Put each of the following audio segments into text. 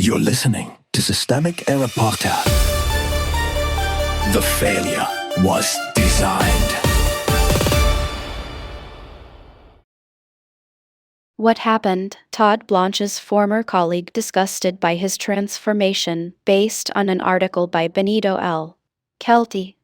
You're listening to Systemic Error Podcast. The failure was designed. What happened? Todd Blanche's former colleague disgusted by his transformation, based on an article by Benito L. Kelty.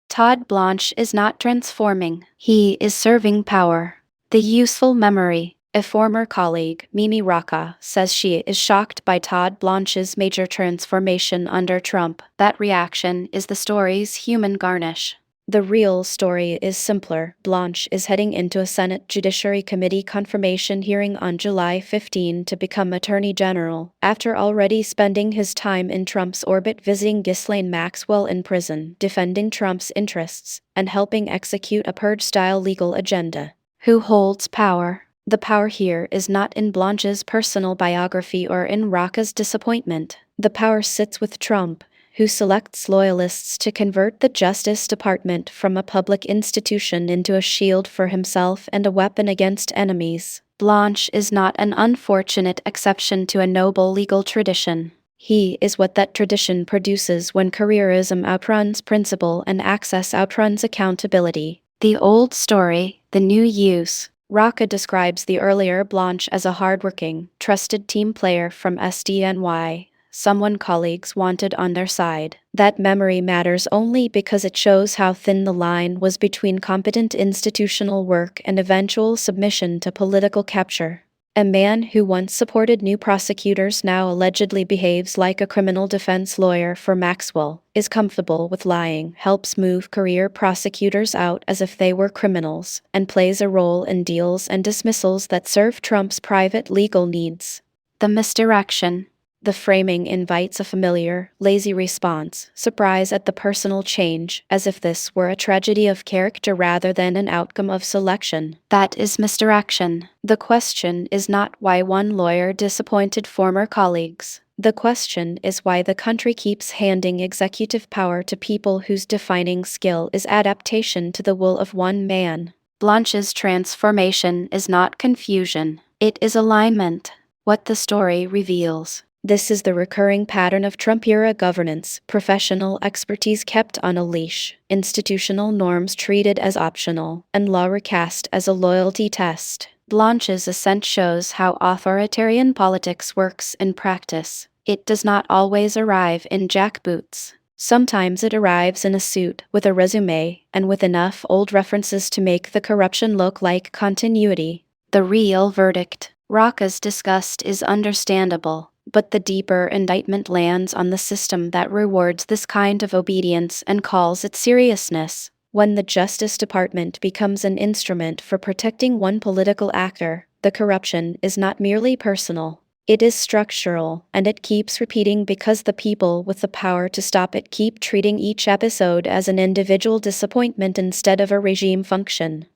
Todd Blanche is not transforming, he is serving power. The useful memory. A former colleague, Mimi Rocah, says she is shocked by Todd Blanche's major transformation under Trump. That reaction is the story's human garnish. The real story is simpler. Blanche is heading into a Senate Judiciary Committee confirmation hearing on July 15 to become Attorney General, after already spending his time in Trump's orbit visiting Ghislaine Maxwell in prison, defending Trump's interests, and helping execute a purge-style legal agenda. Who holds power? The power here is not in Blanche's personal biography or in Rocah's disappointment. The power sits with Trump, who selects loyalists to convert the Justice Department from a public institution into a shield for himself and a weapon against enemies. Blanche is not an unfortunate exception to a noble legal tradition. He is what that tradition produces when careerism outruns principle and access outruns accountability. The old story, the new use. Rocah describes the earlier Blanche as a hardworking, trusted team player from SDNY, someone colleagues wanted on their side. That memory matters only because it shows how thin the line was between competent institutional work and eventual submission to political capture. A man who once supported new prosecutors now allegedly behaves like a criminal defense lawyer for Maxwell, is comfortable with lying, helps move career prosecutors out as if they were criminals, and plays a role in deals and dismissals that serve Trump's private legal needs. The misdirection. The framing invites a familiar, lazy response, surprise at the personal change, as if this were a tragedy of character rather than an outcome of selection. That is misdirection. The question is not why one lawyer disappointed former colleagues. The question is why the country keeps handing executive power to people whose defining skill is adaptation to the will of one man. Blanche's transformation is not confusion. It is alignment. What the story reveals. This is the recurring pattern of Trump-era governance, professional expertise kept on a leash, institutional norms treated as optional, and law recast as a loyalty test. Blanche's ascent shows how authoritarian politics works in practice. It does not always arrive in jackboots. Sometimes it arrives in a suit, with a resume, and with enough old references to make the corruption look like continuity. The real verdict. Rocah's disgust is understandable. But the deeper indictment lands on the system that rewards this kind of obedience and calls it seriousness. When the Justice Department becomes an instrument for protecting one political actor, the corruption is not merely personal. It is structural, and it keeps repeating because the people with the power to stop it keep treating each episode as an individual disappointment instead of a regime function.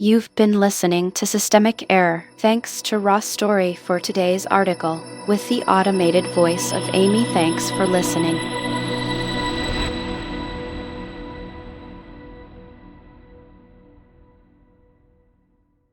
You've been listening to Systemic Error. Thanks to Raw Story for today's article, with the automated voice of Amy. Thanks for listening.